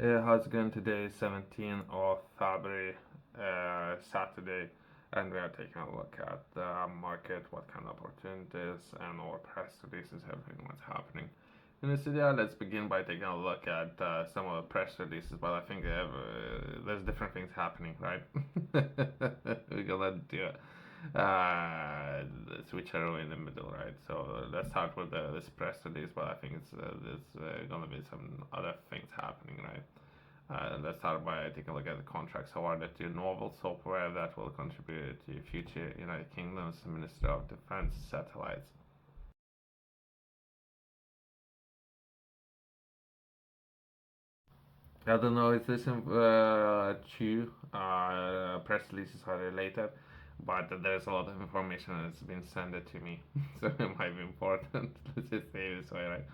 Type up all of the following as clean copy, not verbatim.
How's it going today, 17th of February, Saturday, and we are taking a look at the market, what kind of opportunities and our press releases, everything what's happening in this video. Let's begin by taking a look at some of the press releases, but I think there's different things happening, right? We're gonna do the switch arrow in the middle, right? So let's start with this press release, but I think there's gonna be some other things happening, right? Let's start by taking a look at the contracts awarded to novel software that will contribute to future United Kingdom's Minister of Defense satellites. I don't know if this two press releases are related, but there's a lot of information that's been sent to me, so it might be important. Let's just say this way, right?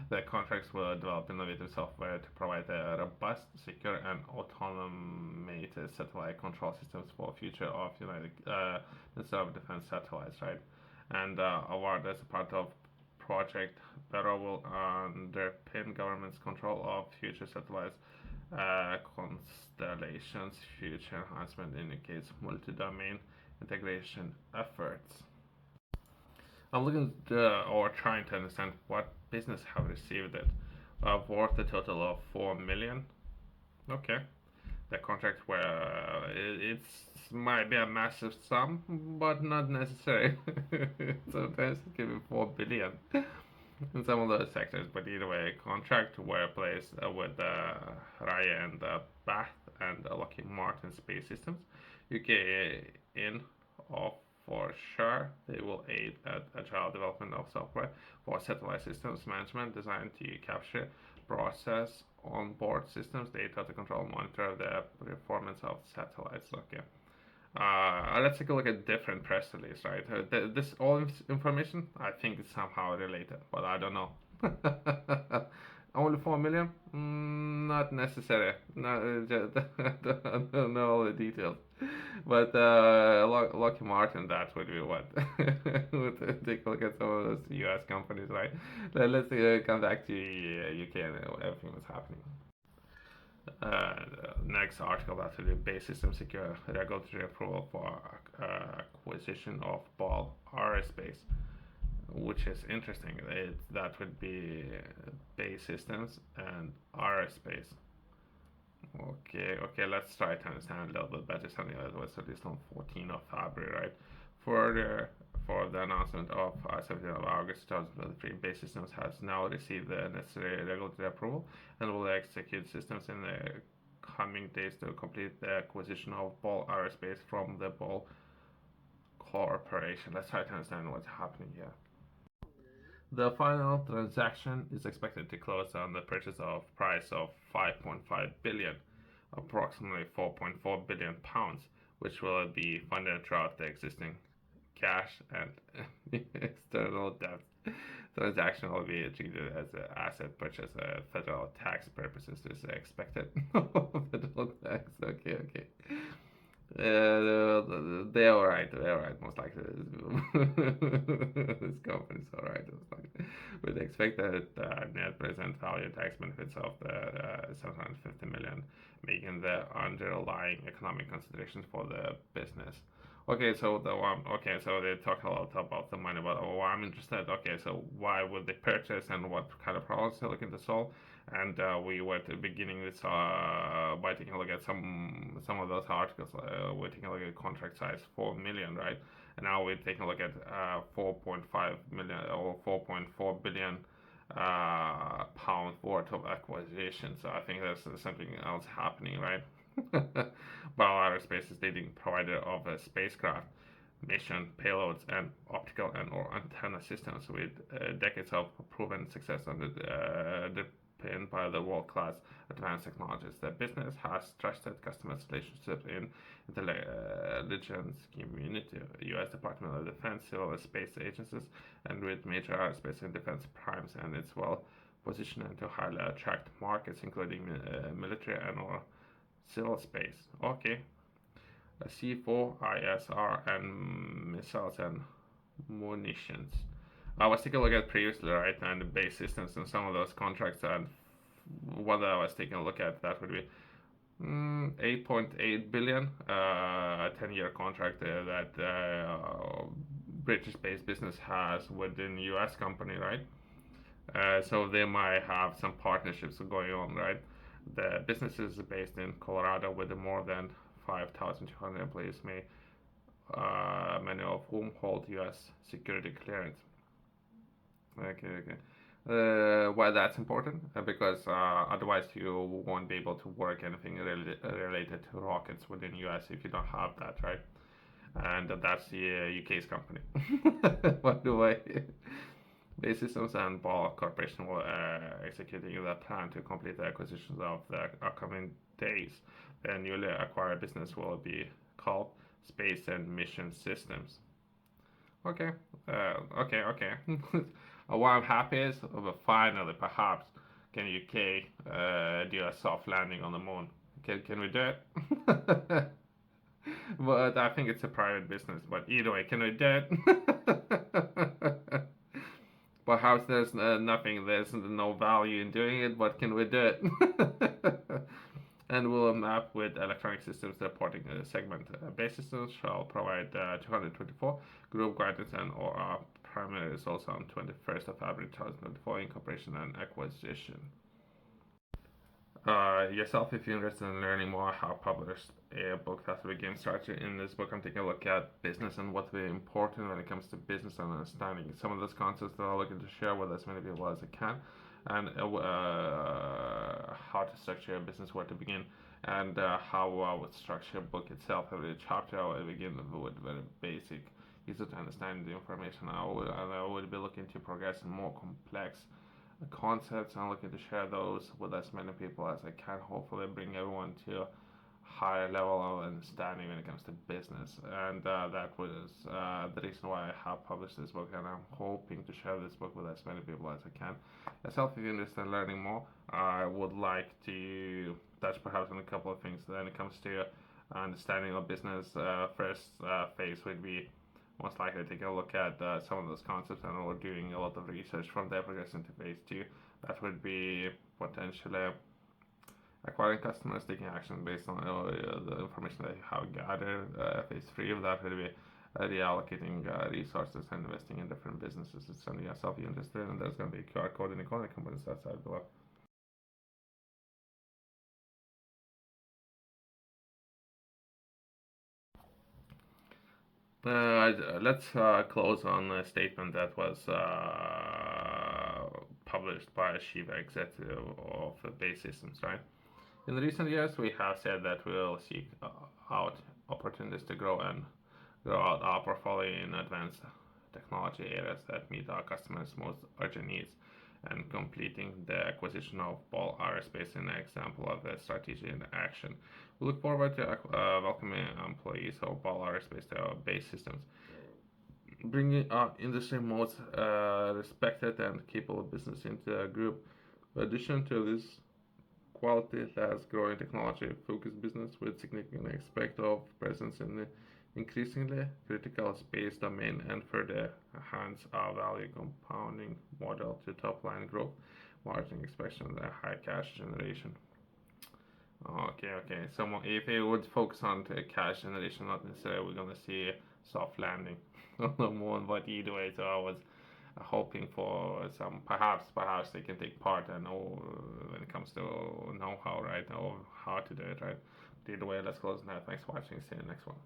The contracts will develop innovative software to provide a robust, secure, and automated satellite control systems for future of United Ministry of Defense satellites, right? And award as a part of Project Better will underpin government's control of future satellites constellations. Future enhancement indicates multi-domain integration efforts. I'm looking or trying to understand what business have received it, worth a total of 4 million. Okay, the contract where it's might be a massive sum, but not necessary. Sometimes it can be 4 billion in some of those sectors, but either way, contract were placed with Raya and Bath and Lockheed Martin Space Systems, UK in of for sure. They will aid at agile development of software for satellite systems management designed to capture, process onboard systems data to control, monitor the performance of satellites. Okay. Let's take a look at different press release, right? This all information I think is somehow related, but I don't know. Only 4 million? Not necessary. No, just, I don't know all the details. But Lockheed Martin, that would be what? Take a look at some of those US companies, right? Let's come back to UK and everything that's happening. Next article that will be BAE Systems secure regulatory approval for acquisition of Ball Aerospace, which is interesting. That would be BAE Systems and Aerospace. Okay, let's try to understand a little bit better something that was released on 14th of February, right? For the announcement of 17th of August 2023, BAE Systems has now received the necessary regulatory approval and will execute systems in the coming days to complete the acquisition of Ball Aerospace from the Ball Corporation. Let's try to understand what's happening here. The final transaction is expected to close on the purchase of price of 5.5 billion, approximately 4.4 billion pounds, which will be funded throughout the existing cash and external debt. Transaction will be treated as an asset purchase. Federal tax purposes is expected. Federal tax. Okay. They're alright. They're alright. Most likely, this company's alright. With expected net present value tax benefits of the 750 million, making the underlying economic considerations for the business. Okay, so so they talk a lot about the money, but I'm interested. Okay, so why would they purchase and what kind of problems they're looking to solve? And we were at the beginning this by taking a look at some of those articles. We're taking a look at contract size 4 million, right? And now we're taking a look at 4.5 million or 4.4 billion pounds worth of acquisition. So I think there's something else happening, right? Ball Aerospace is leading provider of spacecraft mission payloads and optical and or antenna systems with decades of proven success underpinned by the world-class advanced technologies. The business has trusted customers' relationships in intelligence community, U.S. Department of Defense, civil space agencies, and with major aerospace and defense primes, and it's well positioned to highly attract markets, including military and or civil space. Okay. C4, ISR, and missiles and munitions. I was taking a look at previously, right, and the BAE Systems and some of those contracts and what I was taking a look at, that would be 8.8 billion, 10-year contract that British-based business has with an US company, right? So they might have some partnerships going on, right? The business is based in Colorado with more than 5,200 employees, many of whom hold US security clearance. Okay. Why that's important? Because otherwise you won't be able to work anything related to rockets within US if you don't have that, right? And that's the UK's company. By the way, BAE Systems and Ball Corporation will executing the plan to complete the acquisitions of the upcoming days. The newly acquired business will be called Space and Mission Systems. Okay, okay. What I'm happy is, finally, perhaps, can UK do a soft landing on the moon? Can we do it? But I think it's a private business. But either way, can we do it? Perhaps there's there's no value in doing it, but can we do it? And we'll map with electronic systems reporting segment. BAE Systems shall provide 224 group guidance and or primary results on 21st of February 2024 incorporation and acquisition. Yourself, if you're interested in learning more, I have published a book that's the game strategy. In this book, I'm taking a look at business and what's very important when it comes to business and understanding some of those concepts that I'm looking to share with as many people as I can, and how to structure a business, where to begin, and how I would structure a book itself. Every chapter I would begin with very basic, easy to understand the information. I would be looking to progress in more complex concepts, and looking to share those with as many people as I can. Hopefully, bring everyone to a higher level of understanding when it comes to business. And that was the reason why I have published this book, and I'm hoping to share this book with as many people as I can. Yourself, if you're interested in learning more, I would like to touch perhaps on a couple of things. When it comes to understanding of business, first phase would be most likely taking a look at some of those concepts, and we're doing a lot of research from there progressing to phase 2. That would be potentially acquiring customers, taking action based on the information that you have gathered. Phase 3 of that would be reallocating resources and investing in different businesses. It's something yourself you're interested in, and there's going to be a QR code in the corner components outside below. Let's close on a statement that was published by a chief executive of BAE Systems, right? In recent years, we have said that we will seek out opportunities to grow out our portfolio in advanced technology areas that meet our customers' most urgent needs, and completing the acquisition of Ball Aerospace is an example of the strategy in action. We look forward to welcoming employees of Ball Aerospace to our BAE Systems, bringing our industry most respected and capable business into the group. In addition to this quality, has growing technology-focused business with significant aspect of presence in the increasingly critical space domain, and further enhance our value compounding model to top-line growth, margin expansion, and high cash generation. Okay. So if it would focus on the cash generation, not necessarily we're gonna see a soft landing on the moon, but either way, so I was hoping for some, perhaps they can take part and know when it comes to know-how, right? Know how to do it, right? But either way, let's close now. Thanks for watching. See you in the next one.